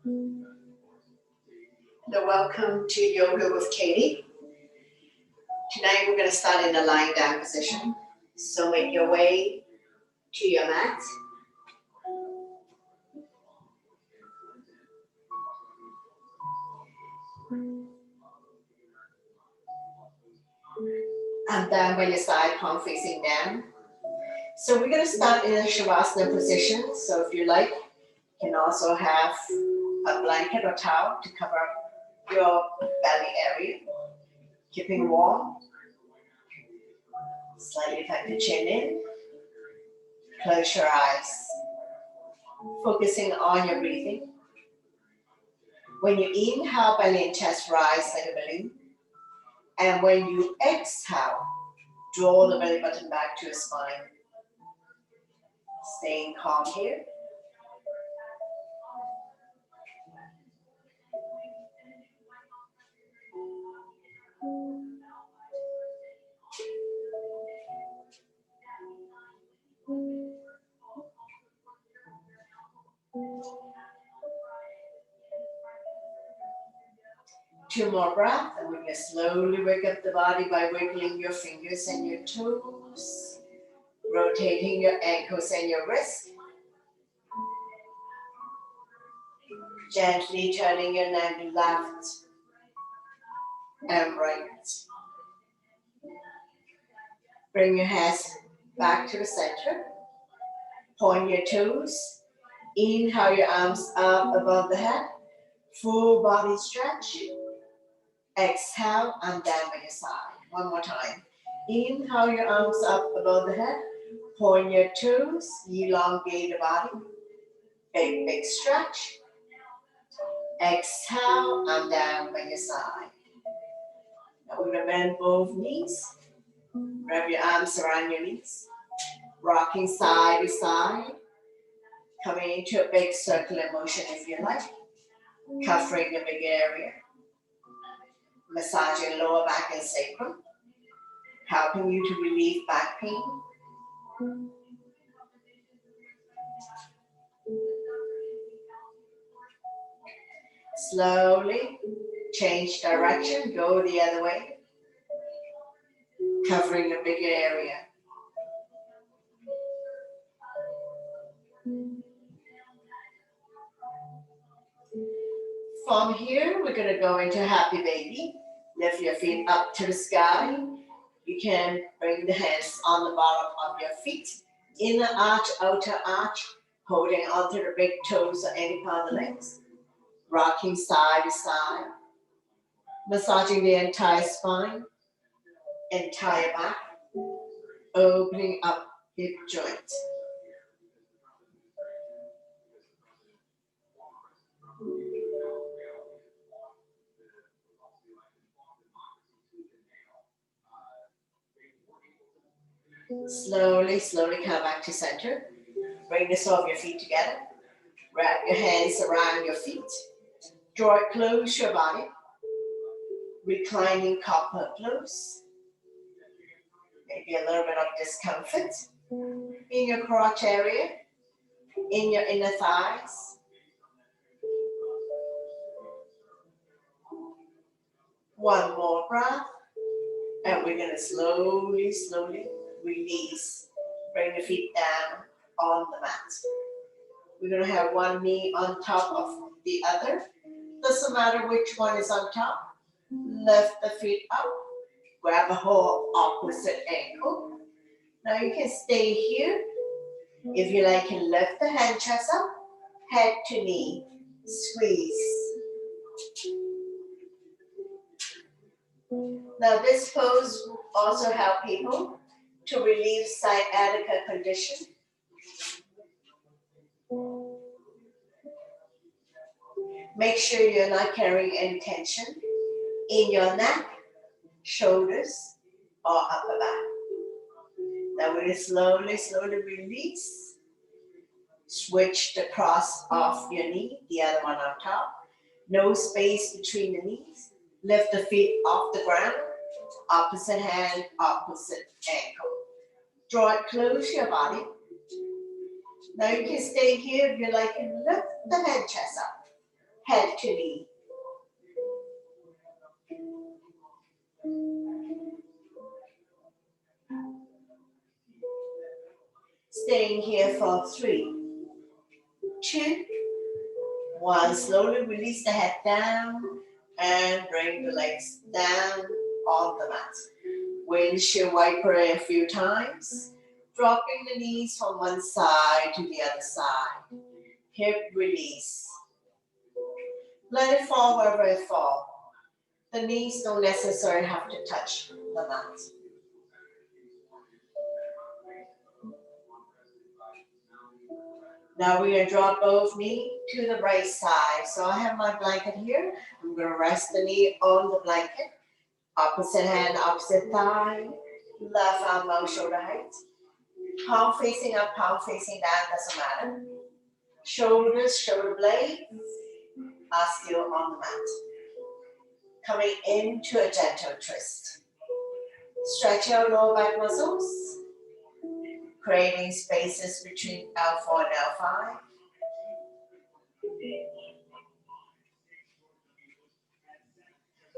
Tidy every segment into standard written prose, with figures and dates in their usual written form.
Hello, welcome to Yoga with Katie. Tonight we're going to start in a lying down position. So make your way to your mat. And down by your side, palm facing down. So we're going to start in a Shavasana position. So if you like, you can also have a blanket or towel to cover up your belly area. Keeping warm. Slightly tuck the chin in. Close your eyes. Focusing on your breathing. When you inhale, belly and chest rise like a balloon. And when you exhale, draw the belly button back to your spine. Staying calm here. Two more breaths, and we're going to slowly wake up the body by wiggling your fingers and your toes, rotating your ankles and your wrists, gently turning your neck left and right. Bring your hands back to the center, point your toes, inhale your arms up above the head, full body stretch. Exhale and down by your side. One more time. Inhale your arms up above the head. Point your toes. Elongate the body. Big stretch. Exhale and down by your side. Now we're going to bend both knees. Wrap your arms around your knees. Rocking side to side. Coming into a big circular motion if you like. Covering the big area. Massaging lower back and sacrum, helping you to relieve back pain. Slowly change direction, go the other way, covering a bigger area. From here, we're going to go into Happy Baby. Lift your feet up to the sky. You can bring the hands on the bottom of your feet. Inner arch, outer arch, holding onto the big toes or any part of the legs. Rocking side to side. Massaging the entire spine, entire back. Opening up hip joint. Slowly come back to center. Bring the sole of your feet together. Wrap your hands around your feet. Draw it close your body. Reclining copper close. Maybe a little bit of discomfort in your crotch area, in your inner thighs. One more breath. And we're going to slowly release. Bring the feet down on the mat. We're going to have one knee on top of the other. Doesn't matter which one is on top. Lift the feet up. Grab a whole opposite ankle. Now you can stay here. If you like, you can lift the hand chest up. Head to knee. Squeeze. Now this pose will also help people to relieve sciatica condition. Make sure you're not carrying any tension in your neck, shoulders, or upper back. Now we're going to slowly release. Switch the cross off your knee, the other one on top. No space between the knees. Lift the feet off the ground. Opposite hand, opposite ankle. Draw it close your body. Now you can stay here if you like and lift the head chest up. head to knee. Staying here for 3, 2, 1. Slowly release the head down and bring the legs down on the mat. Windshield wiper a few times, dropping the knees from one side to the other side. Hip release. Let it fall wherever it falls. The knees don't necessarily have to touch the mat. Now we're going to drop both knees to the right side. So I have my blanket here. I'm going to rest the knee on the blanket. Opposite hand, opposite thigh. Left arm out shoulder height. Palm facing up, palm facing down, doesn't matter. Shoulders, shoulder blades are still on the mat. Coming into a gentle twist. Stretch your lower back muscles, creating spaces between L4 and L5.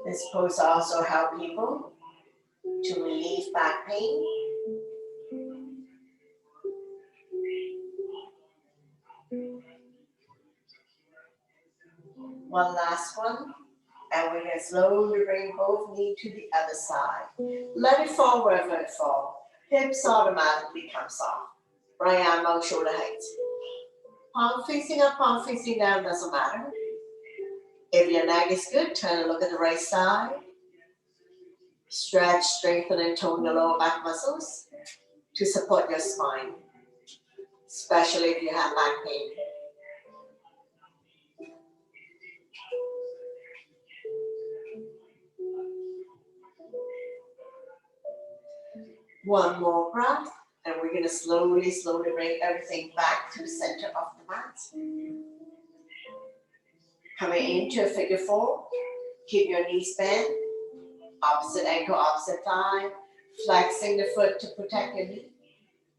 This pose also helps people to relieve back pain. One last one. And we're going to slowly bring both knees to the other side. Let it fall wherever it falls. Hips automatically come soft. Right arm out shoulder height. Palm facing up, palm facing down, doesn't matter. If your neck is good, turn and look at the right side. Stretch, strengthen, and tone your lower back muscles to support your spine, especially if you have back pain. One more breath, and we're going to slowly bring everything back to the center of the mat. Coming into a figure 4, keep your knees bent, opposite ankle, opposite thigh, flexing the foot to protect your knee.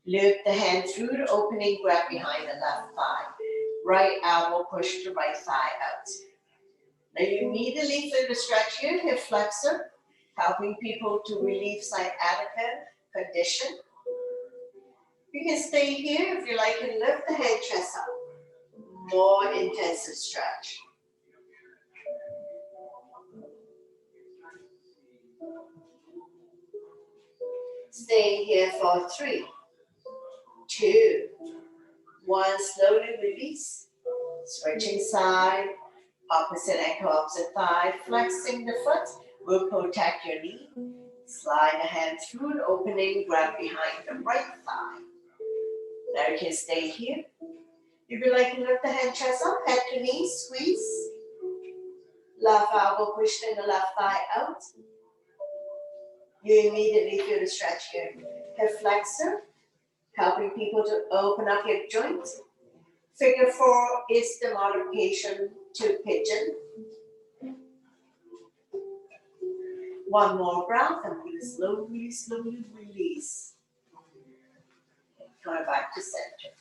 Lift the hand through the opening, grab behind the left thigh. Right elbow push the right thigh out. Now you immediately feel the stretch here, hip flexor, helping people to relieve sciatica condition. You can stay here if you like and lift the head chest up. More intensive stretch. Staying here for 3, 2, 1. Slowly release. Switching side. Opposite ankle, opposite thigh. Flexing the foot will protect your knee. Slide the hand through the opening, grab behind the right thigh. Now you can stay here. If you like, lift the hand chest up, head to knee, squeeze. Left elbow push the left thigh out. You immediately feel the stretch here. Hip flexor, helping people to open up hip joints. Figure 4 is the modification to pigeon. One more breath, and we're going to slowly release. Going back to center.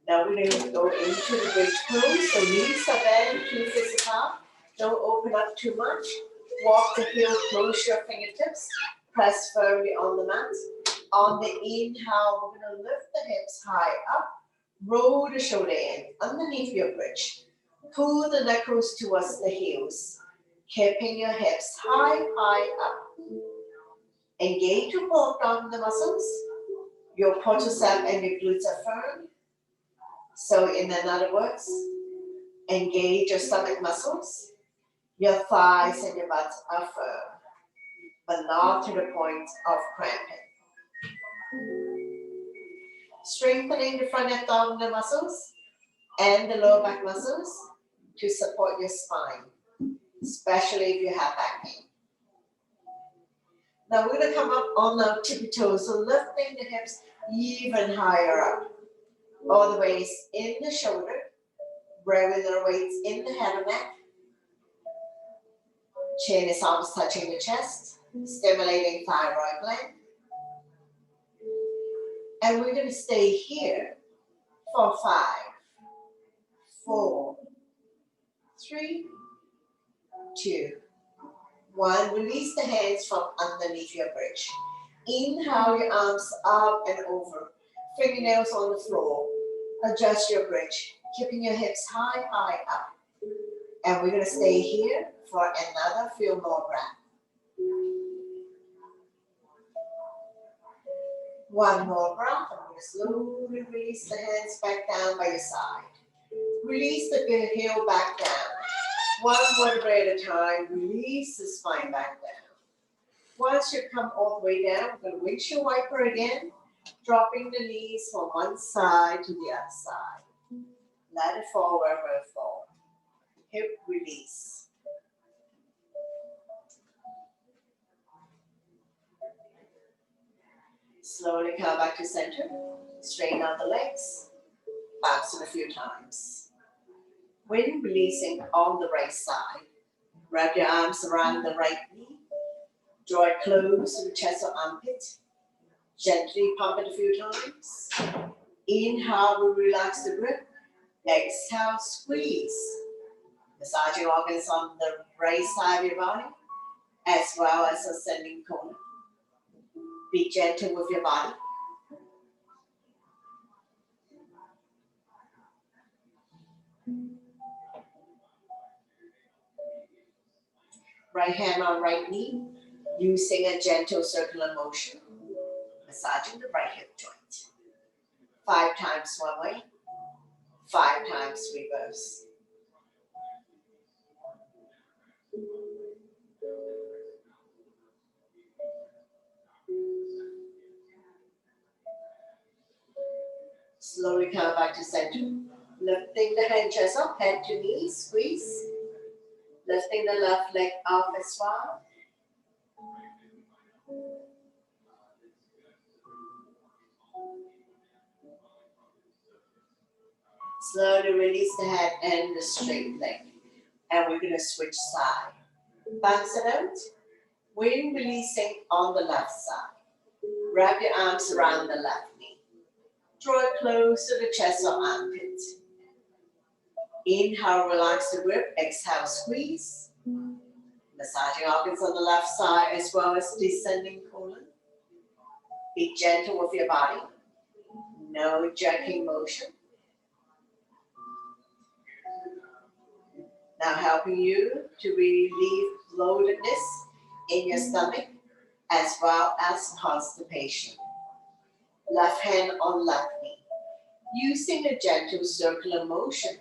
Now we're going to go into the bridge pose. So knees are bent, 2 fists apart. Don't open up too much. Walk the heel, close your fingertips. Press firmly on the mat. On the inhale, we're going to lift the hips high up. Roll the shoulder in underneath your bridge. Pull the knuckles towards the heels. Keeping your hips high up. Engage your core abdominal muscles. Your quadriceps and your glutes are firm. So in other words, engage your stomach muscles. Your thighs and your butt are firm, but not to the point of cramping. Strengthening the front abdominal muscles and the lower back muscles to support your spine, especially if you have back pain. Now we're going to come up on our tippy toes, so lifting the hips even higher up. All the waist in the shoulder, regular weights in the head and neck. Chin is almost touching the chest, stimulating thyroid gland. And we're going to stay here for 5, 4, 3, 2, 1. Release the hands from underneath your bridge. Inhale your arms up and over. Fingernails on the floor. Adjust your bridge. Keeping your hips high, high up. And we're going to stay here for another few more breaths. One more breath. I'm going to slowly release the hands back down by your side. Release the heel back down. One vertebrae at a time. Release the spine back down. Once you come all the way down, we're going to windshield wiper again. Dropping the knees from one side to the other side. Let it fall wherever it falls. Hip release. Slowly come back to center. Straighten out the legs. Bounce it a few times. When releasing on the right side, wrap your arms around the right knee. Draw it close to the chest or armpit. Gently pump it a few times. Inhale, we relax the grip. Exhale, squeeze. Massaging organs on the right side of your body, as well as ascending colon. Be gentle with your body. Right hand on right knee, using a gentle circular motion, massaging the right hip joint. 5 times one way, 5 times reverse. Slowly come back to center. Lifting the hand chest up, head to knee, squeeze. Lifting the left leg up as well. Slowly release the head and the straight leg. And we're going to switch side. Bounce it out. When releasing on the left side. Wrap your arms around the left knee. Draw it close to the chest or armpit. Inhale, relax the grip. Exhale, squeeze. Massaging organs on the left side as well as descending colon. Be gentle with your body. No jerking motion. Now helping you to relieve bloatedness in your stomach as well as constipation. Left hand on left knee. Using a gentle circular motion,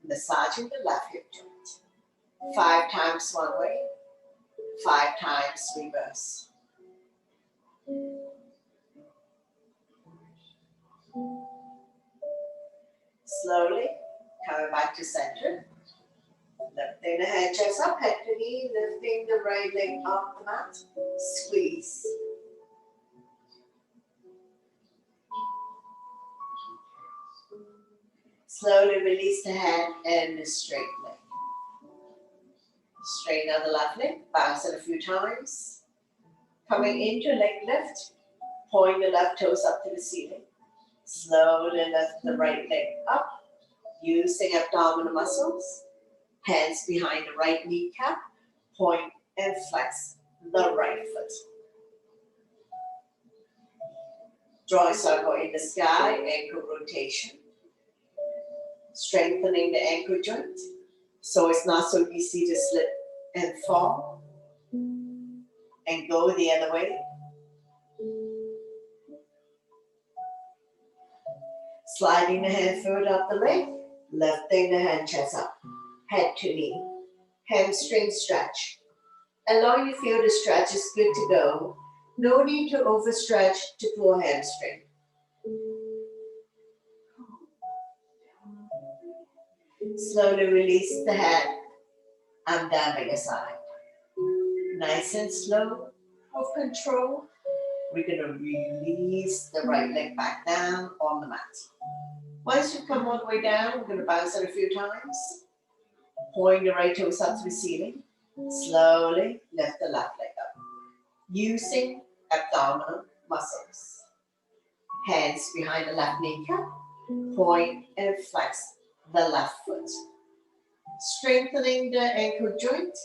massaging the left hip joint. 5 times one way, 5 times reverse. Slowly coming back to center. Lifting the head chest up, head to knee, lifting the right leg off the mat. Squeeze. Slowly release the head and the straight leg. Straighten out the left leg, bounce it a few times. Coming into leg lift, point the left toes up to the ceiling. Slowly lift the right leg up, using abdominal muscles. Hands behind the right kneecap, point and flex the right foot. Draw a circle in the sky, ankle rotation. Strengthening the ankle joint so it's not so easy to slip and fall. And go the other way. Sliding the hand further up the leg, lifting the hand chest up, head to knee, hamstring stretch. And long you feel the stretch is good to go. No need to overstretch to pull hamstring. Slowly release the head. I'm down by your side. Nice and slow, with control. We're going to release the right leg back down on the mat. Once you come all the way down, we're going to bounce it a few times. Point the right toes up to the ceiling. Slowly lift the left leg up. Using abdominal muscles. Hands behind the left kneecap. Point and flex the left foot. Strengthening the ankle joint,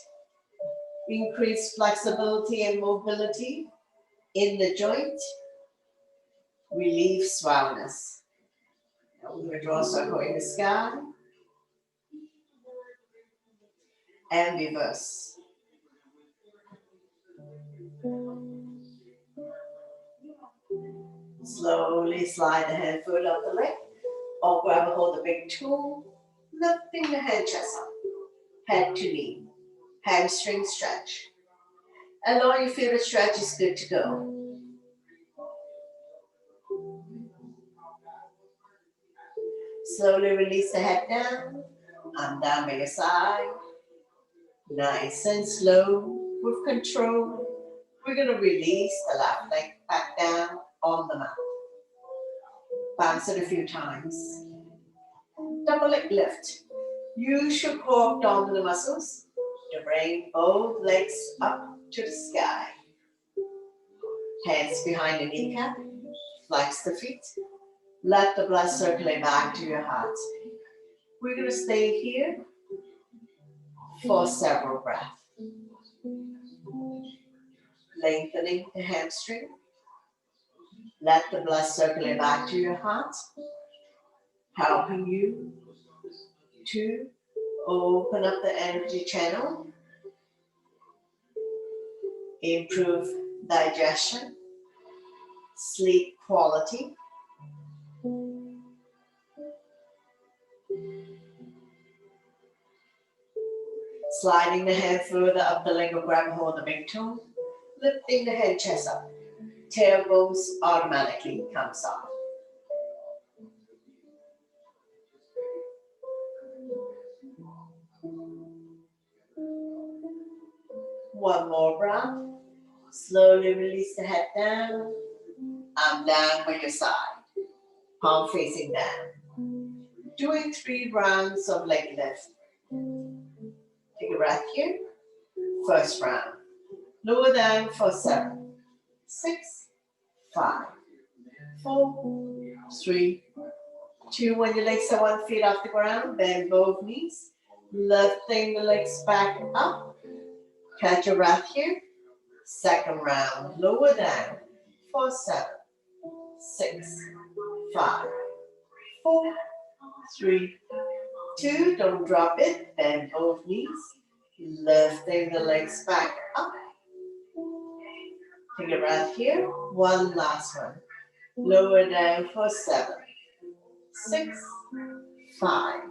increase flexibility and mobility in the joint, relieve sourness. Now we're going to draw a circle in the sky and reverse. Slowly slide the hand foot up the leg, or grab a hold of the big toe, lifting the hand chest up, head to knee, hamstring stretch. Allow you feel the stretch is good to go. Slowly release the head down, arm down by your side. Nice and slow, with control. We're going to release the left leg back down on the mat. Bounce it a few times. Double leg lift. Use your core abdominal muscles to bring both legs up to the sky. Hands behind the kneecap. Flex the feet. Let the blood circulate back to your heart. We're going to stay here for several breaths. Lengthening the hamstring. Let the blood circulate back to your heart, helping you to open up the energy channel, improve digestion, sleep quality. Sliding the hand further up the leg or grab a hold of the big toe, lifting the head chest up. Tailbones automatically comes off. One more breath. Slowly release the head down. Arm down by your side. Palm facing down. Doing 3 rounds of leg lift. Take a breath here. First round. Lower down for 7, 6, 5, 4, 3, 2. When your legs are 1 foot off the ground, bend both knees. Lifting the legs back up. Catch your breath here. Second round. Lower down for 7, 6, 5, 4, 3, 2. Don't drop it. Bend both knees. Lifting the legs back up. Take a breath here. One last one. Lower down for 7, 6, 5,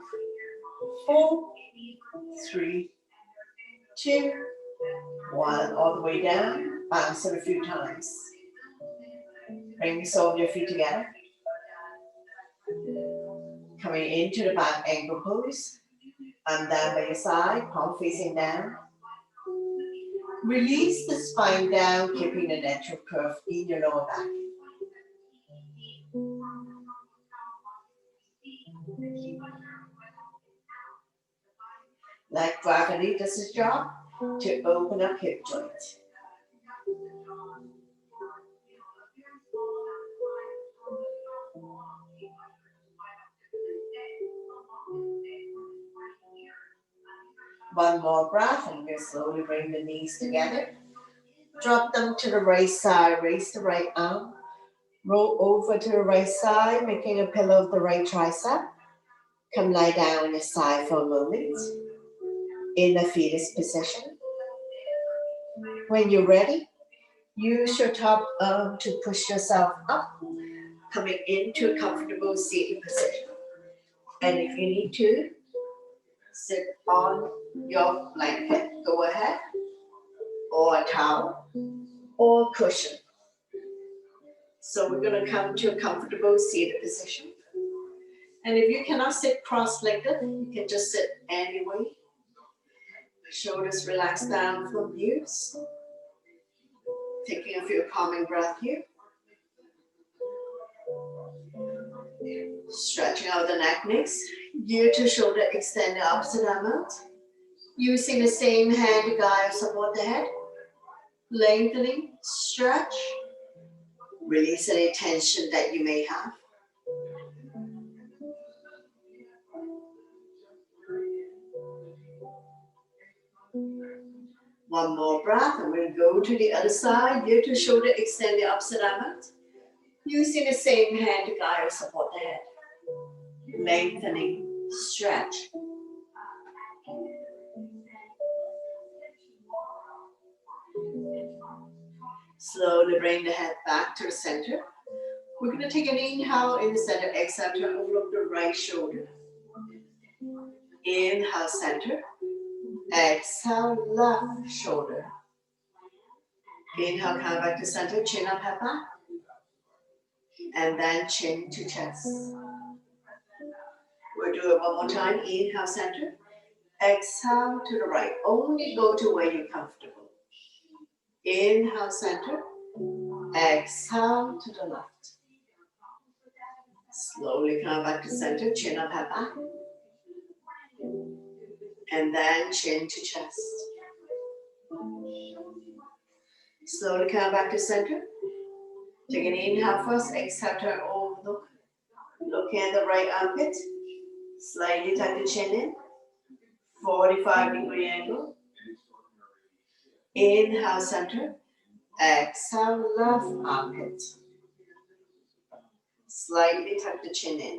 4, 3, 2, 1. All the way down. Bounce it a few times. Bring the sole of your feet together. Coming into the back ankle pose. Arm down by your side, palm facing down. Release the spine down, keeping the natural curve in your lower back. Let gravity does its job to open up hip joint. One more breath, and we'll slowly bring the knees together. Drop them to the right side, raise the right arm. Roll over to the right side, making a pillow of the right tricep. Come lie down on your side for a moment in the fetus position. When you're ready, use your top arm to push yourself up, coming into a comfortable seated position. And if you need to, sit on your blanket, go ahead, or a towel, or a cushion. So we're going to come to a comfortable seated position. And if you cannot sit cross-legged, you can just sit anyway. Shoulders relax down from ears. Taking a few calming breaths here. Stretching out the neck next. Ear to shoulder, extend the opposite arm out. Using the same hand to guide or support the head. Lengthening, stretch. Release any tension that you may have. One more breath, and we'll go to the other side. Here to shoulder, extend the opposite arm out. Using the same hand to guide or support the head. Lengthening, stretch. Slowly bring the head back to the center. We're going to take an inhale in the center, exhale to overlook the right shoulder. Inhale, center. Exhale, left shoulder. Inhale, come back to center, chin up, head back. And then chin to chest. We'll do it one more time. Inhale, center. Exhale to the right. Only go to where you're comfortable. Inhale, center. Exhale to the left. Slowly come back to center, chin up, head back. And then chin to chest. Slowly come back to center. Take an inhale first, exhale, turn over, look at the right armpit. Slightly tuck the chin in. 45-degree angle. Inhale, center. Exhale, left armpit. Slightly tuck the chin in.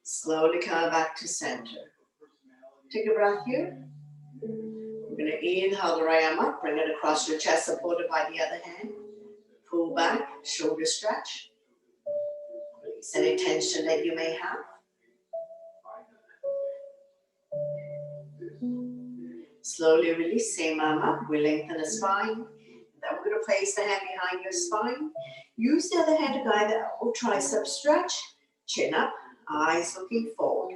Slowly come back to center. Take a breath here. We're going to inhale the right arm up, bring it across your chest, supported by the other hand. Pull back, shoulder stretch. Release any tension that you may have. Slowly release, same arm up. We lengthen the spine. Then we're going to place the hand behind your spine. Use the other hand to guide the elbow, tricep stretch. Chin up, eyes looking forward.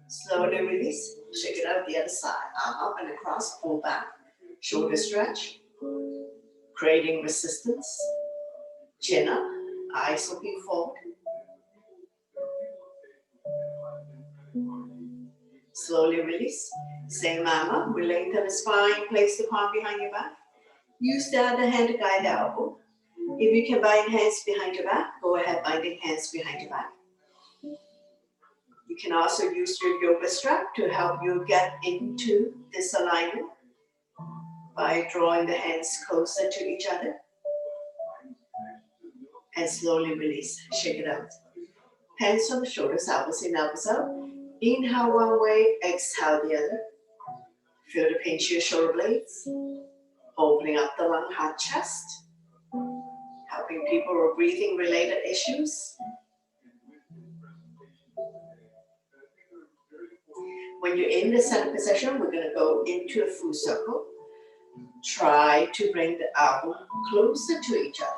Slowly release, shake it out the other side. Arm up and across, pull back. Shoulder stretch. Creating resistance. Chin up, eyes looking forward. Slowly release. Same arm up. We lengthen the spine. Place the palm behind your back. Use the other hand to guide the elbow. If you can bind hands behind your back, go ahead binding hands behind your back. You can also use your yoga strap to help you get into this alignment by drawing the hands closer to each other. And slowly release. Shake it out. Hands on the shoulders, elbows in, elbows out. Inhale one way, exhale the other. Feel the pinch of your shoulder blades. Opening up the lung, heart, chest. Helping people with breathing related issues. When you're in the center position, we're going to go into a full circle. Try to bring the elbow closer to each other.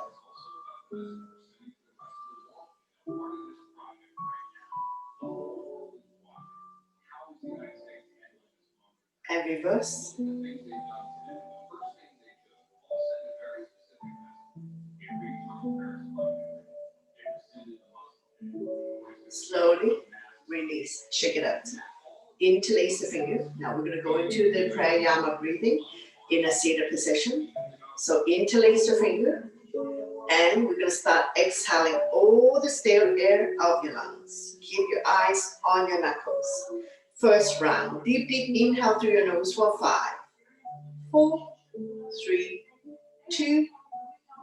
And reverse. Slowly release. Shake it out. Interlace the finger. Now we're going to go into the pranayama breathing in a seated position. So interlace your finger. And we're going to start exhaling all the stale air out of your lungs. Keep your eyes on your knuckles. First round. Deep, deep inhale through your nose for 5, 4, 3, 2,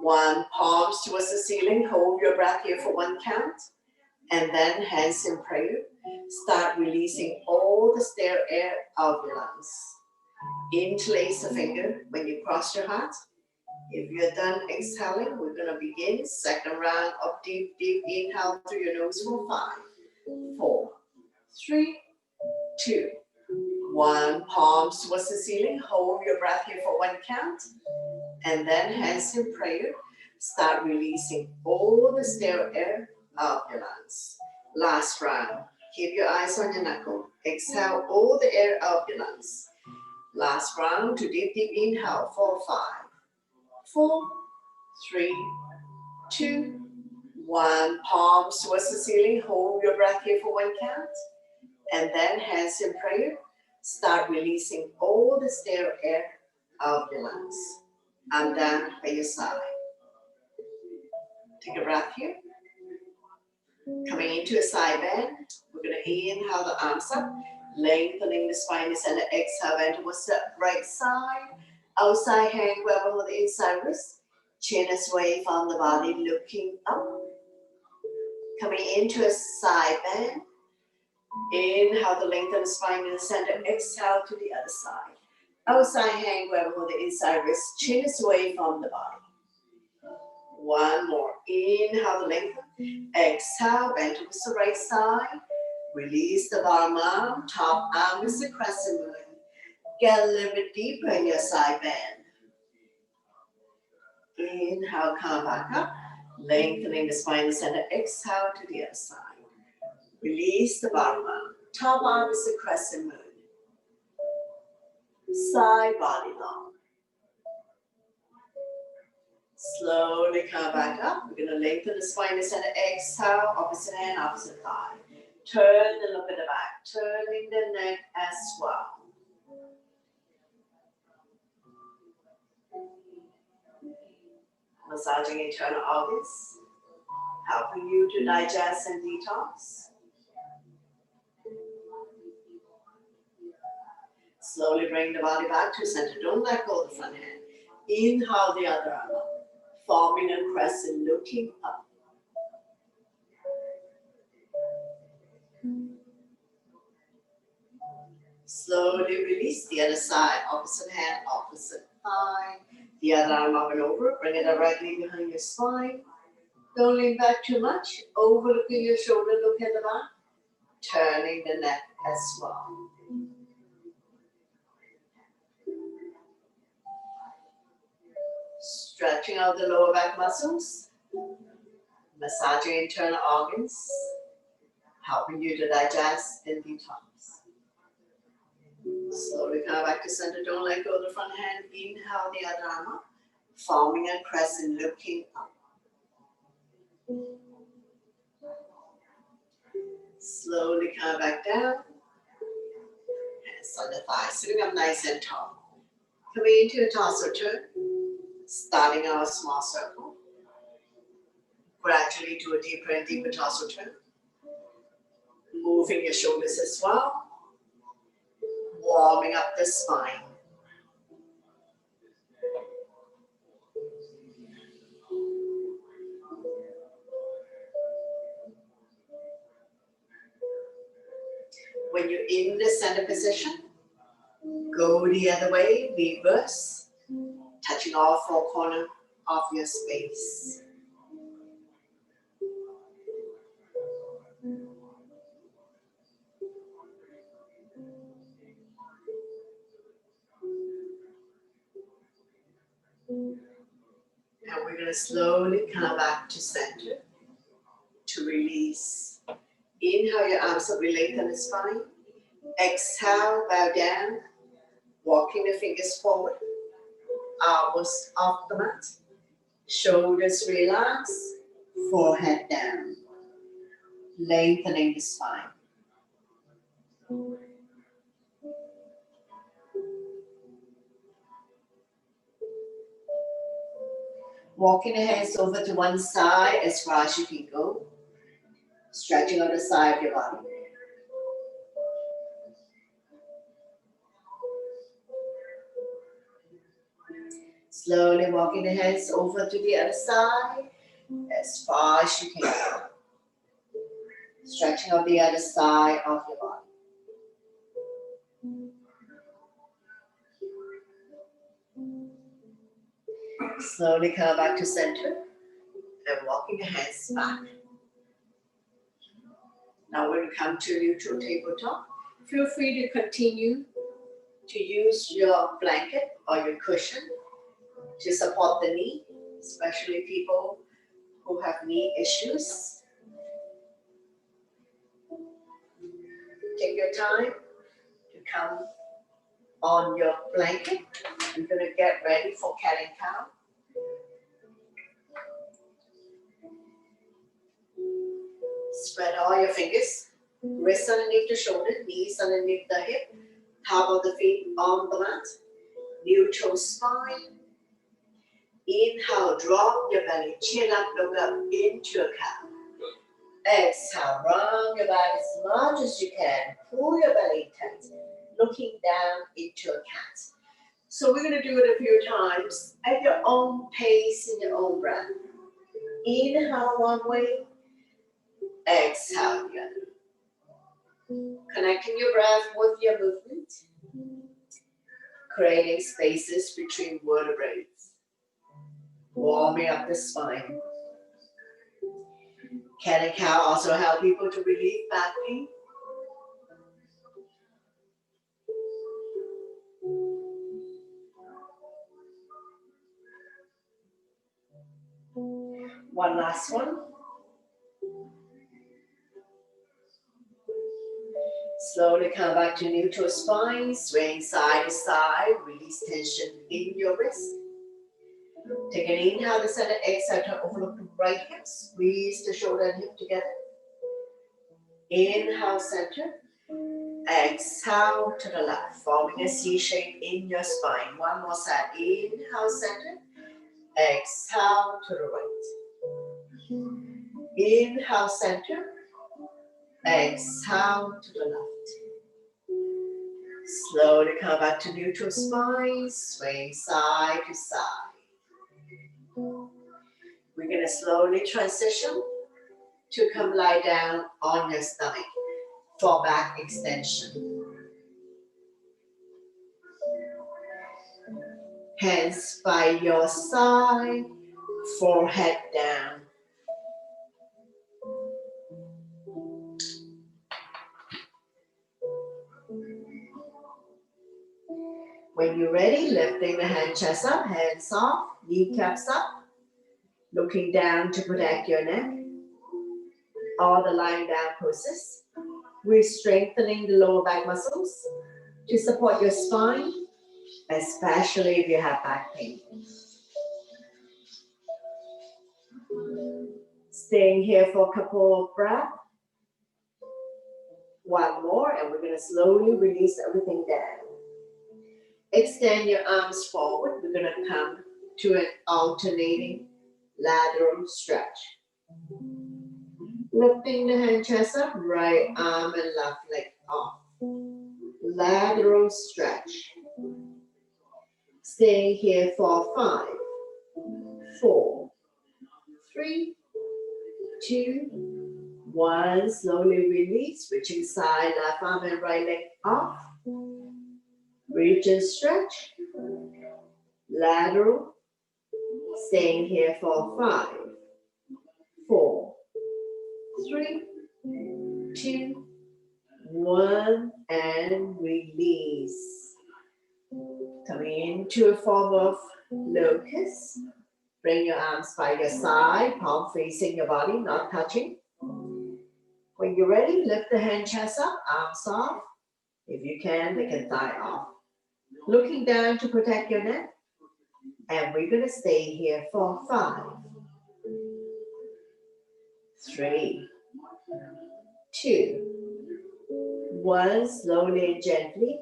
1. Palms towards the ceiling. Hold your breath here for 1 count. And then hands in prayer. Start releasing all the stale air out of your lungs. Interlace the finger when you cross your heart. If you're done exhaling, we're going to begin second round of deep, deep inhale through your nose for 5, 4, 3, 2, 1. Palms towards the ceiling. Hold your breath here for 1 count. And then hands in prayer. Start releasing all the stale air out of your lungs. Last round. Keep your eyes on your knuckle. Exhale all the air out of your lungs. Last round to deep, deep inhale for 5, 4, 3, 2, 1. Palms towards the ceiling. Hold your breath here for 1 count. And then hands in prayer. Start releasing all the stale air out of your lungs. I'm down by your side. Take a breath here. Coming into a side bend, we're going to inhale the arms up, lengthening the spine, and exhale, bend towards the right side. Outside hand grab over the inside wrist, chin is away from the body, looking up. Coming into a side bend, inhale the length of the spine in the center, exhale to the other side. Outside hand grab over the inside wrist, chin is away from the body. One more, inhale the length, exhale, bend towards the right side. Release the bottom arm, top arm is the crescent moon. Get a little bit deeper in your side bend. Inhale, come back up. Lengthening the spine in the center. Exhale to the other side. Release the bottom arm. Top arm is the crescent moon. Side body long. Slowly come back up. We're going to lengthen the spine in the center. Exhale, opposite hand, opposite thigh. Turn and look at the back. Turning the neck as well. Massaging internal organs, helping you to digest and detox. Slowly bring the body back to center. Don't let go of the front hand. Inhale the other arm up, forming a crescent, looking up. Slowly release the other side, opposite hand, opposite thigh. The other arm up and over, bring it directly behind your spine. Don't lean back too much, overlooking your shoulder, look at the back. Turning the neck as well. Stretching out the lower back muscles. Massaging internal organs, helping you to digest and detox. Slowly come back to center. Don't let go of the front hand. Inhale the other arm up, forming a crescent, looking up. Slowly come back down. Hands on the thighs, sitting up nice and tall. Coming into a torso turn, starting our small circle. Gradually to a deeper and deeper torso turn. Moving your shoulders as well. Warming up the spine. When you're in the center position, go the other way, reverse, touching all four corners of your space. And we're going to slowly come back to center to release. Inhale your arms up, lengthen the spine. Exhale, bow down, walking the fingers forward, elbows off the mat, shoulders relax, forehead down, lengthening the spine. Walking the hands over to one side as far as you can go, stretching on the side of your body. Slowly walking the hands over to the other side as far as you can go. Stretching on the other side of your body. Slowly come back to center and walking the hands back. Now when you come to neutral tabletop, feel free to continue to use your blanket or your cushion to support the knee, especially people who have knee issues. Take your time to come on your blanket. You're going to get ready for cat and cow. Spread all your fingers, wrists underneath the shoulder, knees underneath the hip, top of the feet on the mat, neutral spine. Inhale, drop your belly, chin up, look up into a cow. Exhale, round your back as much as you can. Pull your belly tight, looking down into a cat. So we're going to do it a few times at your own pace in your own breath. Inhale one way, exhale the other. Connecting your breath with your movement, creating spaces between vertebrae, warming up the spine. Cat and cow also help people to relieve back pain. One last one. Slowly come back to neutral spine, swaying side to side, release tension in your wrist. Take an inhale to center, exhale to overlook the right hip, squeeze the shoulder and hip together. Inhale, center. Exhale to the left, forming a C shape in your spine. One more side. Inhale, center. Exhale to the right. Inhale, center. Exhale to the left. Slowly come back to neutral spine, swaying side to side. We're going to slowly transition to come lie down on your stomach for back extension. Hands by your side, forehead down. When you're ready, lifting the hand chest up, hands off, kneecaps up, looking down to protect your neck. All the lying down poses. We're strengthening the lower back muscles to support your spine, especially if you have back pain. Staying here for a couple of breaths. One more, and we're going to slowly release everything down. Extend your arms forward. We're going to come to an alternating lateral stretch. Lifting the hand chest up, right arm and left leg off. Lateral stretch. Staying here for 5, 4, 3, 2, 1. Slowly release, reaching side, left arm and right leg off. Reach and stretch. Lateral. Staying here for 5, 4, 3, 2, 1, and release. Coming into a form of locust. Bring your arms by your side, palm facing your body, not touching. When you're ready, lift the hand chest up, arms off. If you can, they can thigh off. Looking down to protect your neck. And we're going to stay here for 5, 3, 2, 1. Slowly and gently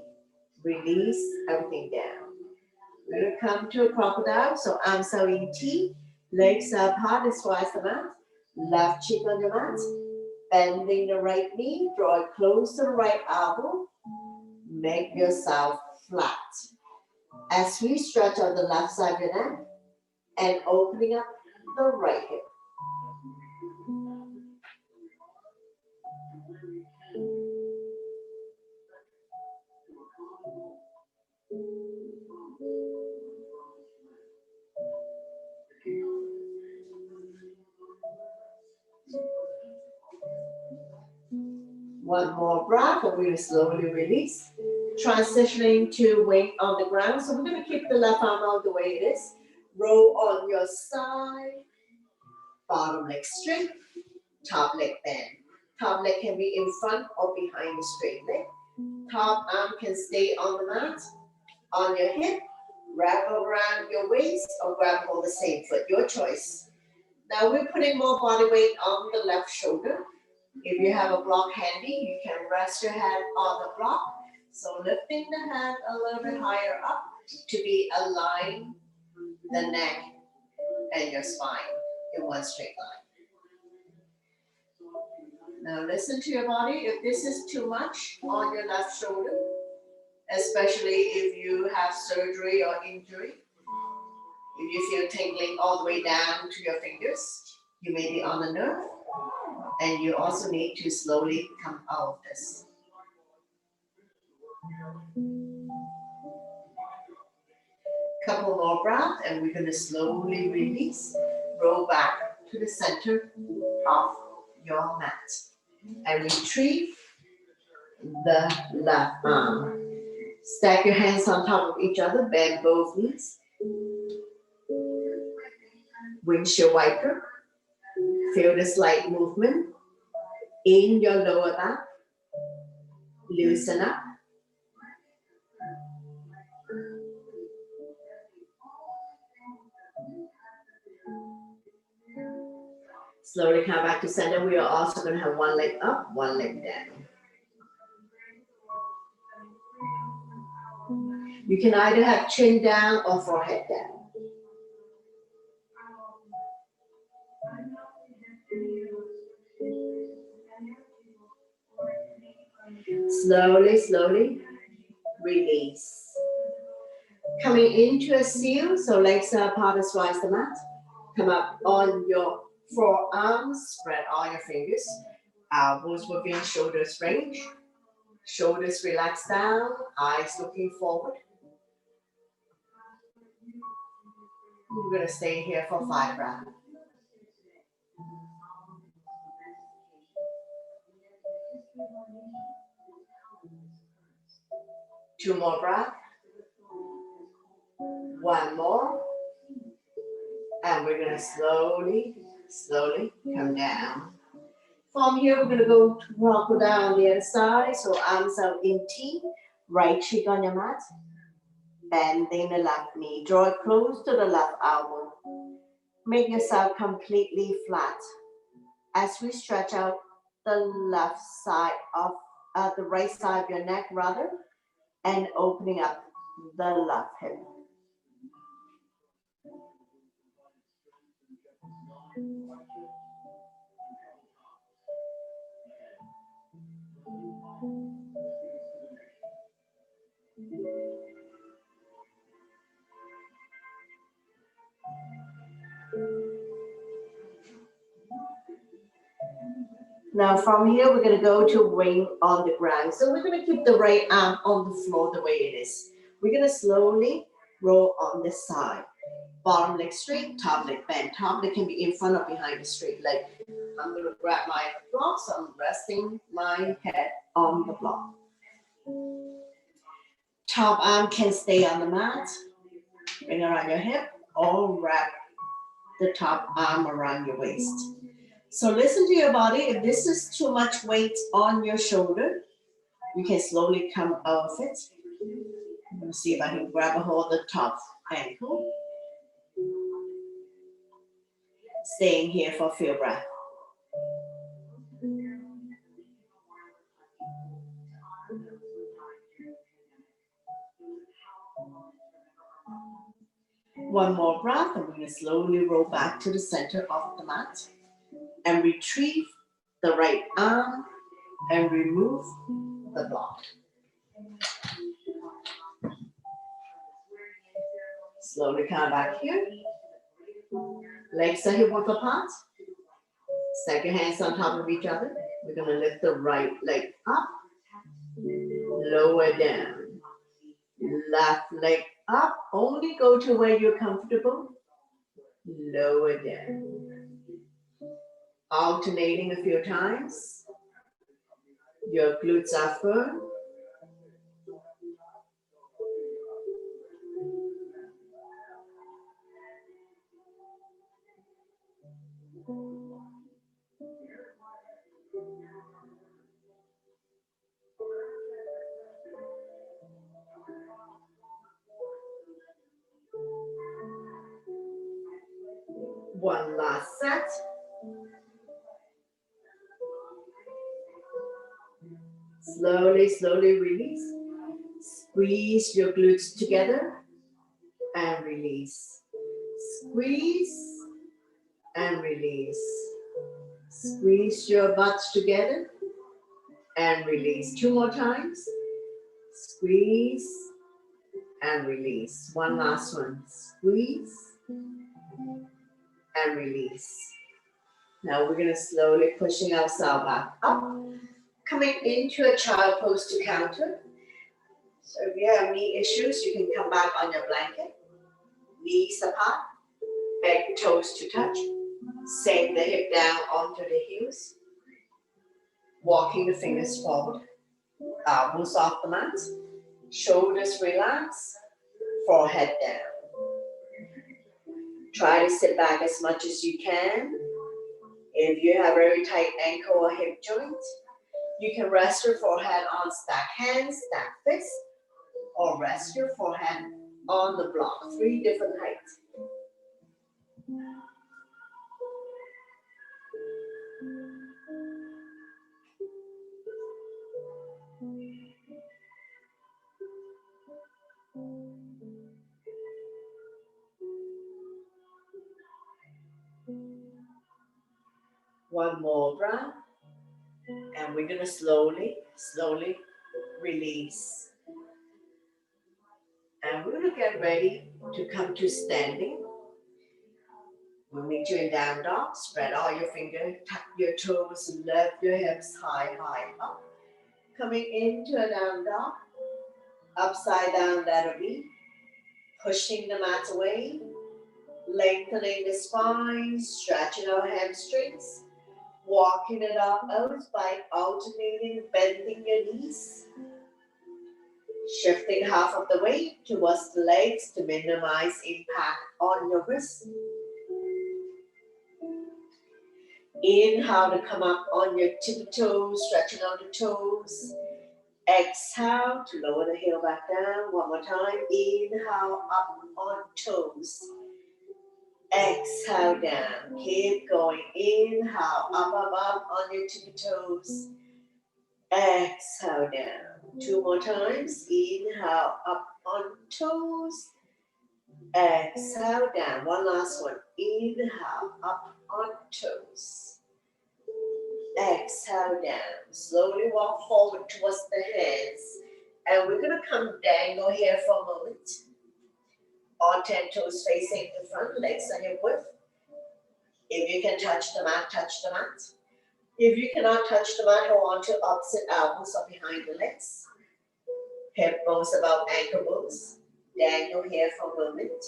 release everything down. We're going to come to a crocodile. So arms are in T, legs are apart as far as the mat. Left cheek on the mat. Bending the right knee, draw it close to the right elbow. Make yourself flat. As we stretch out the left side of your neck and opening up the right hip. One more breath, and we'll slowly release. Transitioning to weight on the ground. So we're going to keep the left arm out the way it is. Roll on your side. Bottom leg straight. Top leg bend. Top leg can be in front or behind the straight leg. Top arm can stay on the mat. On your hip. Wrap around your waist or grab hold the same foot. Your choice. Now we're putting more body weight on the left shoulder. If you have a block handy, you can rest your hand on the block. So lifting the hand a little bit higher up to be aligned the neck and your spine in one straight line. Now listen to your body. If this is too much on your left shoulder, especially if you have surgery or injury, if you feel tingling all the way down to your fingers, you may be on the nerve, and you also need to slowly come out of this. Couple more breaths, and we're going to slowly release, roll back to the center of your mat, and retrieve the left arm. Stack your hands on top of each other, bend both knees. Windshield wiper. Feel the slight movement in your lower back. Loosen up. Slowly come back to center. We are also going to have one leg up, one leg down. You can either have chin down or forehead down. Slowly, slowly release. Coming into a seal, so legs are apart as wide as the mat. Come up on your forearms, spread all your fingers. Elbows within shoulders range. Shoulders relax down, eyes looking forward. We're going to stay here for 5 breaths. Two more breaths. One more. And we're going to slowly, slowly come down. From here, we're going to go to rock down the other side. So arms out in T, right cheek on your mat. Bending the left knee. Draw it close to the left elbow. Make yourself completely flat. As we stretch out the left side of, the right side of your neck rather, and opening up the left hip. Now from here, we're going to go to wing on the ground. So we're going to keep the right arm on the floor the way it is. We're going to slowly roll on the side. Bottom leg straight, top leg bent. Top leg can be in front or behind the straight leg. I'm going to grab my block, so I'm resting my head on the block. Top arm can stay on the mat. Bring around your hip or wrap the top arm around your waist. So listen to your body. If this is too much weight on your shoulder, you can slowly come out of it. I'm going to see if I can grab a hold of the top ankle. Staying here for a few breaths. One more breath, and we're going to slowly roll back to the center of the mat and retrieve the right arm and remove the block. Slowly come back here. Legs are hip width apart. Stack your hands on top of each other. We're going to lift the right leg up, lower down. Left leg up, only go to where you're comfortable. Lower down. Alternating a few times. Your glutes are firm. One last set. Slowly, slowly release. Squeeze your glutes together and release. Squeeze and release. Squeeze your butts together and release. 2 more times. Squeeze and release. One last one. Squeeze and release. Now we're going to slowly pushing ourselves back up. Coming into a child pose to counter. So if you have knee issues, you can come back on your blanket. Knees apart, bend toes to touch. Send the hip down onto the heels. Walking the fingers forward. Elbows off the mat. Shoulders relax. Forehead down. Try to sit back as much as you can. If you have very tight ankle or hip joint, you can rest your forehead on stacked hands, stacked fists, or rest your forehead on the block. 3 different heights. One more breath. And we're going to slowly release. And we're going to get ready to come to standing. We'll meet you in down dog. Spread all your fingers, tuck your toes, lift your hips high up. Coming into a down dog. Upside down letter V. Pushing the mat away. Lengthening the spine, stretching our hamstrings. Walking it up out by alternating, bending your knees. Shifting half of the weight towards the legs to minimize impact on your wrist. Inhale to come up on your tippy toes, stretching out the toes. Exhale to lower the heel back down. One more time. Inhale up on toes. Exhale down. Keep going. Inhale up on your tippy toes. Exhale down. 2 more times. Inhale up on toes. Exhale down. One last one. Inhale up on toes. Exhale down. Slowly walk forward towards the hands. And we're going to come dangle here for a moment. All 10 toes facing the front, legs on your width. If you can touch the mat, touch the mat. If you cannot touch the mat, hold on to opposite elbows or behind the legs. Hip bones above ankle bones. Dangle here for a moment.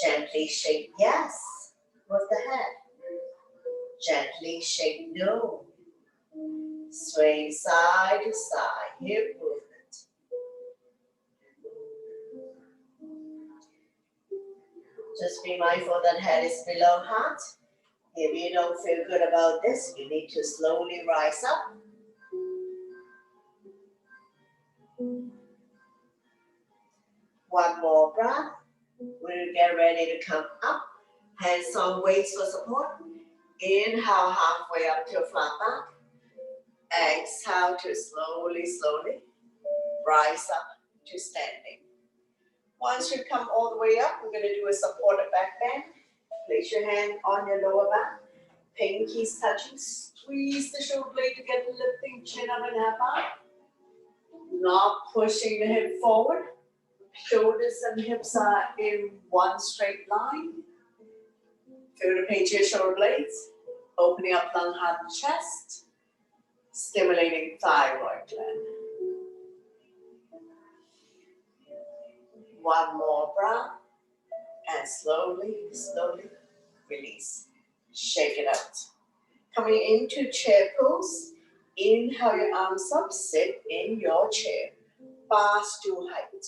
Gently shake yes with the head. Gently shake no. Swaying side to side, hip movement. Just be mindful that head is below heart. If you don't feel good about this, you need to slowly rise up. One more breath. We'll get ready to come up. Hands on waist for support. Inhale halfway up to a flat back. Exhale to slowly rise up to standing. Once you come all the way up, we're going to do a supported back bend. Place your hand on your lower back. Pinkies touching. Squeeze the shoulder blade to get the lifting chin up and half up. Not pushing the hip forward. Shoulders and hips are in one straight line. Feel the pain to your shoulder blades. Opening up lung, heart, and chest. Stimulating thyroid gland. One more breath. And slowly release. Shake it out. Coming into chair pose. Inhale your arms up. Sit in your chair. Fast to height.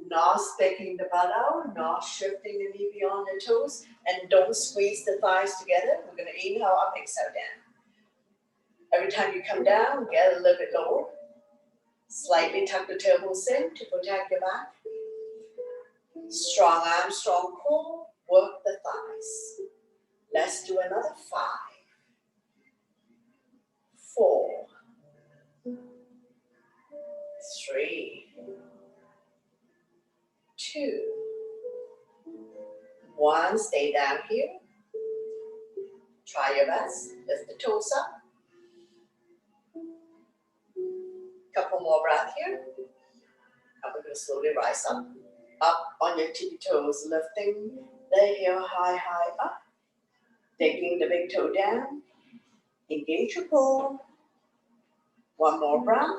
Not sticking the butt out. Not shifting the knee beyond the toes. And don't squeeze the thighs together. We're going to inhale up, exhale down. Every time you come down, get a little bit lower. Slightly tuck the tailbone in to protect your back. Strong arms, strong core. Work the thighs. Let's do another 5, 4, 3, 2, 1. Stay down here. Try your best. Lift the toes up. Couple more breaths here. And we're going to slowly rise up. Up on your tippy toes, lifting the heel high up. Taking the big toe down. Engage your core. One more breath.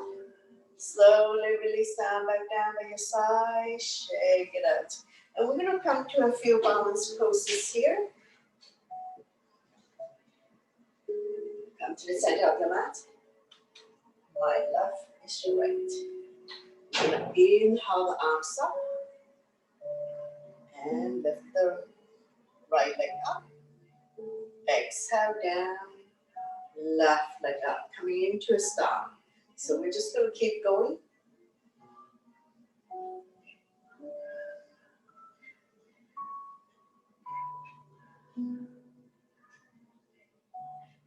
Slowly release down, back down by your side. Shake it out. And we're going to come to a few balance poses here. Come to the center of the mat. My left is your right. And inhale the arms up. And lift the right leg up. Exhale down. Left leg up. Coming into a star. So we're just going to keep going.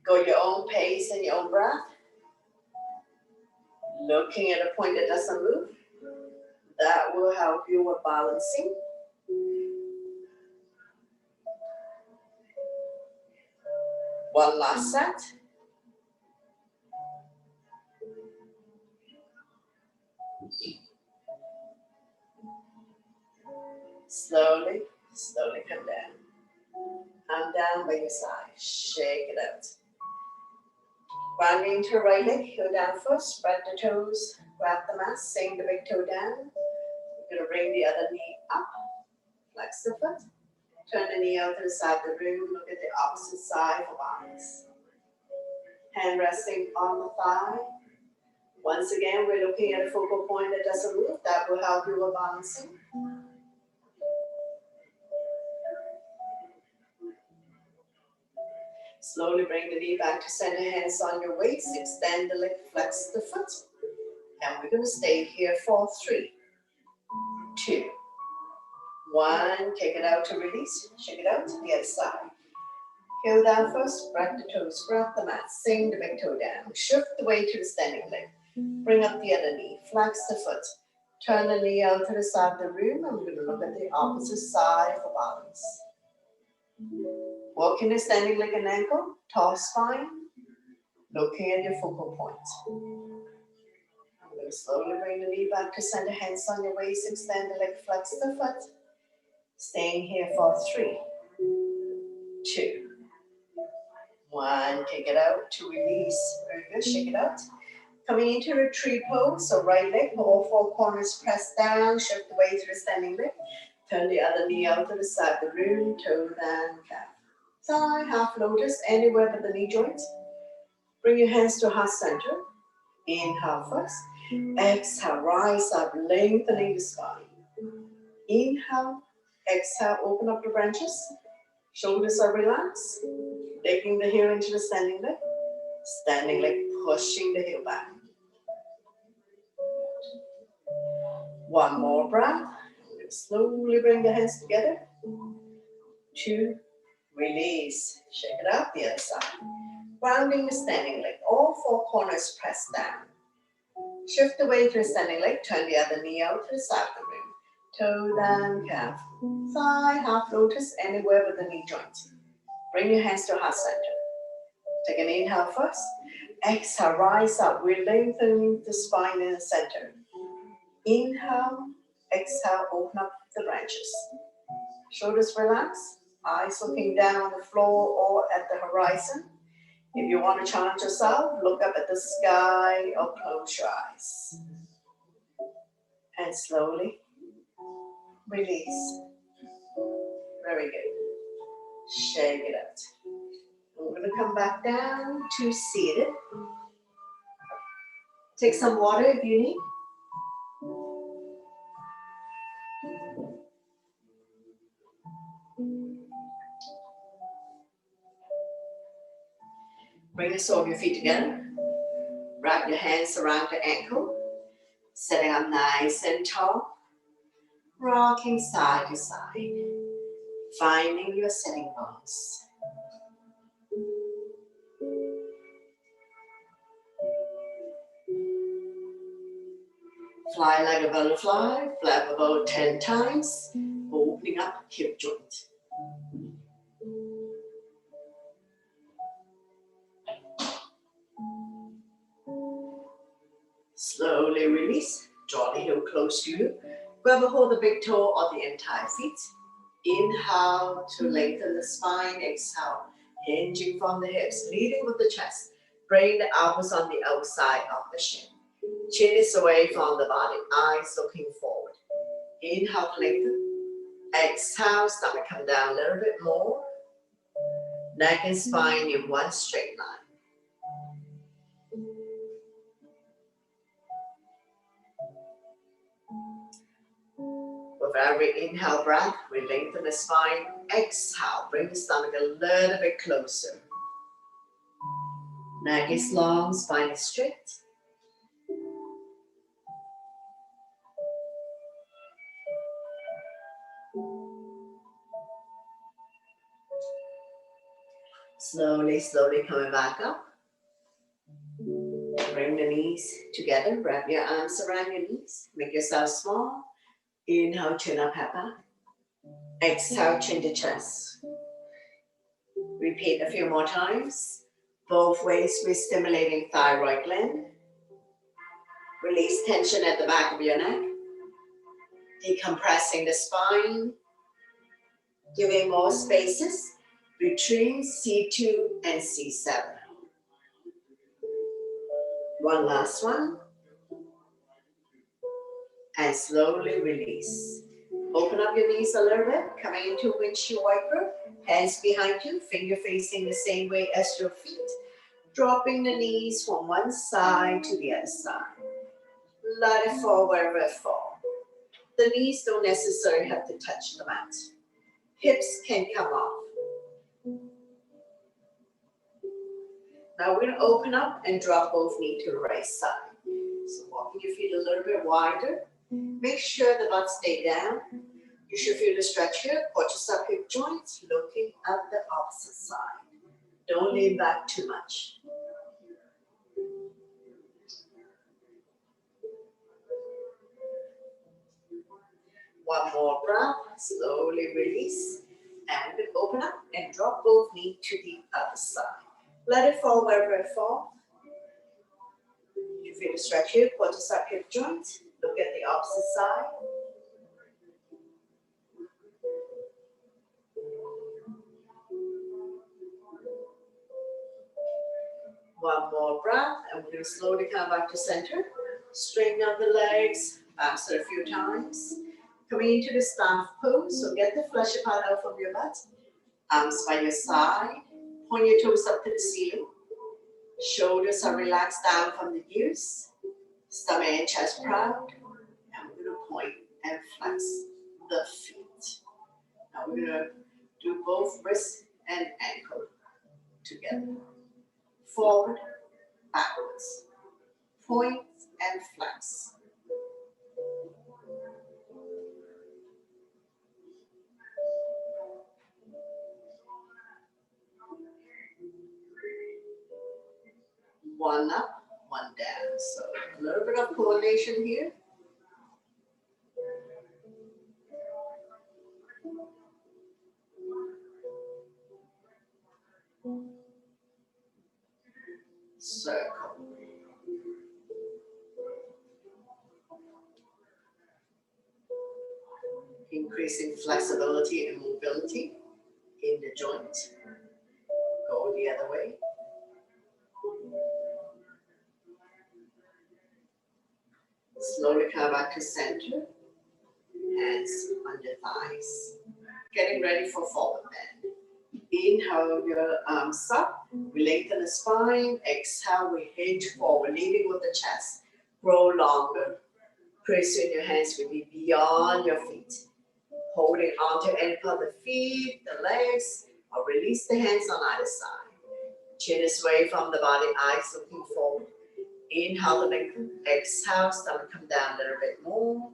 Go your own pace and your own breath. Looking at a point that doesn't move. That will help you with balancing. One last set. Slowly, slowly come down. And down by your side. Shake it out. Grounding into right leg, heel down first. Spread the toes. Grab the mat. Sink the big toe down. You're going to bring the other knee up. Flex the foot. Turn the knee out to the side of the room. Look at the opposite side for balance. Hand resting on the thigh. Once again, we're looking at a focal point that doesn't move. That will help you with balancing. Slowly bring the knee back to center, hands on your waist. Extend the leg, flex the foot. And we're going to stay here for 3, 2, 1. Take it out to release. Shake it out to the other side. Heel down first. Spread the toes. Grab the mat. Sink the big toe down. Shift the weight to the standing leg. Bring up the other knee. Flex the foot. Turn the knee out to the side of the room. And we're going to look at the opposite side for balance. Walking the standing leg and ankle, tall spine, looking at your focal point. I'm going to slowly bring the knee back to center, hands on your waist, extend the leg, flex the foot. Staying here for 3, 2, 1. Take it out to release. Very good, shake it out. Coming into retreat pose, so right leg, all 4 corners press down, shift the weight to the standing leg. Turn the other knee out to the side of the room, toe down, calf. Thigh, half lotus, anywhere but the knee joints. Bring your hands to heart center. Inhale first. Exhale, rise up, lengthening the spine. Inhale, exhale, open up the branches. Shoulders are relaxed. Taking the heel into the standing leg. Standing leg, pushing the heel back. One more breath. Slowly bring the hands together. 2, release. Shake it out the other side. Grounding the standing leg. All 4 corners press down. Shift the weight to the standing leg. Turn the other knee out to the side of the room. Toe down, calf. Thigh, half lotus, anywhere with the knee joints. Bring your hands to heart center. Take an inhale first. Exhale, rise up. We're lengthening the spine in the center. Inhale, exhale, open up the branches. Shoulders relax. Eyes looking down on the floor or at the horizon. If you want to challenge yourself, look up at the sky or close your eyes. And slowly release. Very good. Shake it out. We're going to come back down to seated. Take some water if you need. Bring the sole of your feet together. Wrap your hands around the ankle. Sitting up nice and tall. Rocking side to side. Finding your sitting bones. Fly like a butterfly. Flap about 10 times. Opening up hip joint. Slowly release, draw the heel close to you. Grab a hold of the big toe or the entire feet. Inhale to lengthen the spine, exhale, hinging from the hips, leading with the chest. Bring the elbows on the outside of the shin. Chin is away from the body, eyes looking forward. Inhale to lengthen. Exhale, stomach come down a little bit more. Neck and spine in one straight line. With every inhale breath, we lengthen the spine. Exhale, bring the stomach a little bit closer. Neck is long, spine is straight. Slowly, slowly coming back up. Bring the knees together. Wrap your arms around your knees. Make yourself small. Inhale, chin up, head back. Exhale, chin to chest. Repeat a few more times. Both ways, we're stimulating thyroid gland. Release tension at the back of your neck. Decompressing the spine. Giving more spaces between C2 and C7. One last one. And slowly release. Open up your knees a little bit, coming into windshield wiper. Hands behind you, finger facing the same way as your feet. Dropping the knees from one side to the other side. Let it fall wherever it falls. The knees don't necessarily have to touch the mat. Hips can come off. Now we're going to open up and drop both knees to the right side. So walking your feet a little bit wider. Make sure the butt stay down. You should feel the stretch here. Quadricep hip joints, looking at the opposite side. Don't lean back too much. One more breath. Slowly release. And open up and drop both knees to the other side. Let it fall wherever it falls. You feel the stretch here. Quadricep hip joints. Look at the opposite side. One more breath, and we're going to slowly come back to center. Straighten out the legs, bounce it a few times. Coming into the staff pose, so get the flesh apart out from your butt. Arms by your side, point your toes up to the ceiling. Shoulders are relaxed down from the ears. Stomach and chest proud. And we're going to point and flex the feet. Now we're going to do both wrist and ankle together. Forward, backwards, point and flex. One up, one down. So a little bit of coordination here. Circle. Increasing flexibility and mobility in the joint. Go the other way. Slowly come back to center. Hands under thighs. Getting ready for forward bend. Inhale your arms up. We lengthen the spine. Exhale, we hinge forward, leading with the chest. Grow longer. Pressing your hands will be beyond your feet. Holding onto any part of the feet, the legs, or release the hands on either side. Chin is away from the body, eyes looking forward. Inhale to lengthen. Exhale, stomach come down a little bit more.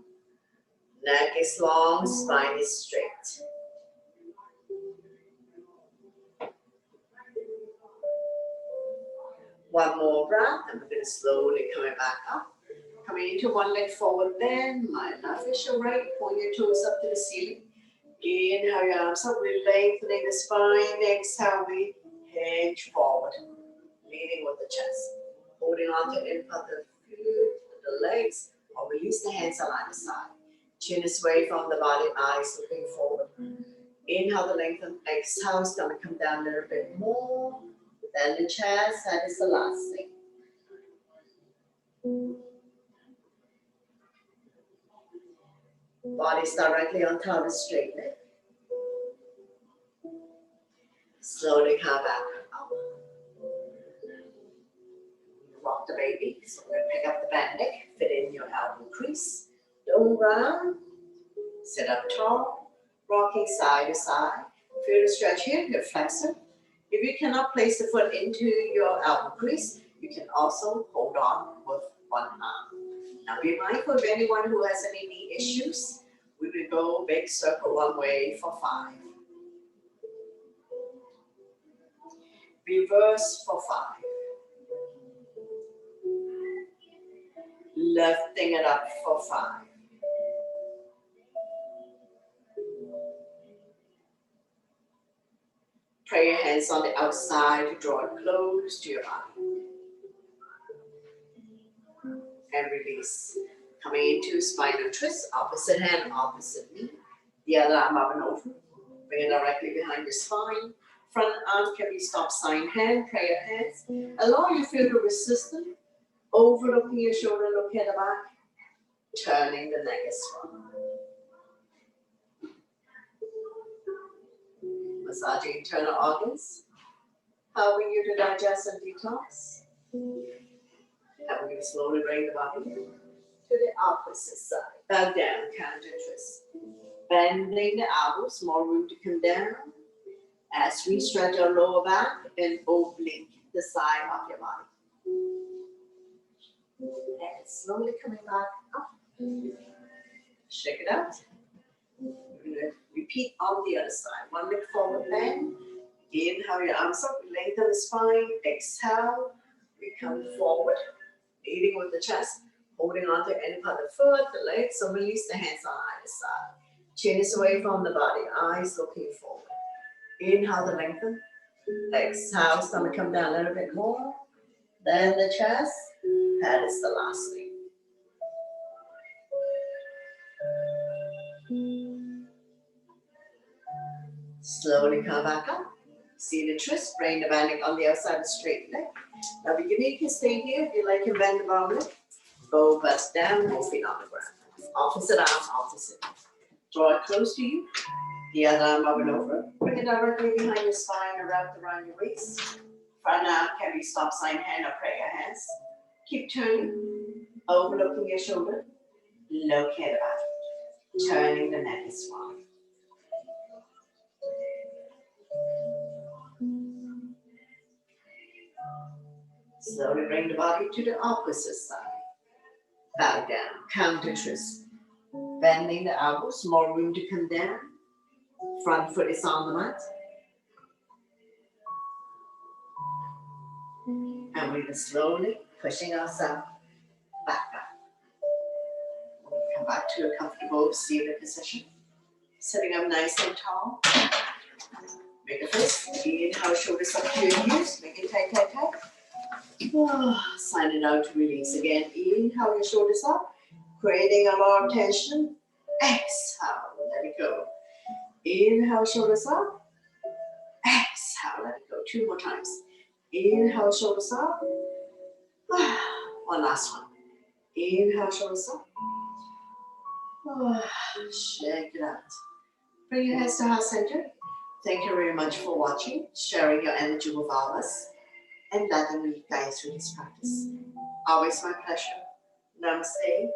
Neck is long, spine is straight. One more breath, and we're going to slowly coming back up. Coming into one leg forward bend, my official right, point your toes up to the ceiling. Inhale your arms up, we're lengthening the spine. Exhale, we hinge forward, leading with the chest. Holding on to in part of the the legs, or release the hands on either side. Chin is away from the body, eyes looking forward. Inhale to lengthen, exhale, stomach come down a little bit more. Then the chest, that is the last thing. Body's directly on top of straight leg. Slowly come back up. Rock the baby. So we're gonna pick up the back neck, fit in your elbow crease. Don't round. Sit up tall, rocking side to side. Feel the stretch here, your flexor. If you cannot place the foot into your elbow crease, you can also hold on with one arm. Now be mindful of anyone who has any knee issues. We will go big circle one way for 5. Reverse for 5. Lifting it up for 5. Pray your hands on the outside to draw it close to your body. And release. Coming into spinal twist, opposite hand, opposite knee. The other arm up and over. Bring it directly behind your spine. Front arm can be stop sign hand, prayer hands. Allow you to feel the resistance. Overlooking your shoulder, look at the back. Turning the neck as well. Massaging internal organs. Helping you to digest and detox. And we're going to slowly bring the body to the opposite side. Back down, counter twist. Bending the elbows, more room to come down. As we stretch our lower back and oblique the side of your body. And slowly coming back up. Shake it out. We're going to repeat on the other side. One leg forward bend. Inhale your arms up, lengthen the spine. Exhale, we come forward. Leading with the chest, holding on to any part of the foot, the legs, so release the hands on either side. Chin is away from the body, eyes looking forward. Inhale to lengthen. Exhale, stomach come down a little bit more. Then the chest, that is the last thing. Slowly come back up. See the twist, bring the bending on the outside of the straight leg. Now beginning, you can stay here. If you like, you bend the bottom leg. Both butts down, both feet on the ground. Opposite arm, opposite. Draw it close to you. The other arm up and over. Bring it directly behind your spine, wrapped around your waist. Front arm can be stop sign hand or prayer hands. Keep turning, overlooking your shoulder. Look at the back. Turning the neck as well. Slowly bring the body to the opposite side. Bow down, counter twist. Bending the elbows, more room to come down. Front foot is on the mat. And we will slowly pushing ourselves back up. Come back to a comfortable seated position. Sitting up nice and tall. Make a fist. Inhale, shoulders up to your ears. Make it tight, tight, tight. Sign it out to release again. Inhale your shoulders up, creating a lot of tension. Exhale, let it go. Inhale, shoulders up. Exhale, let it go. 2 more times. Inhale, shoulders up. One last one. Inhale, shoulders up. Shake it out. Bring your hands to heart center. Thank you very much for watching, sharing your energy with all of us, and letting me guide through this practice. Always my pleasure. Namaste.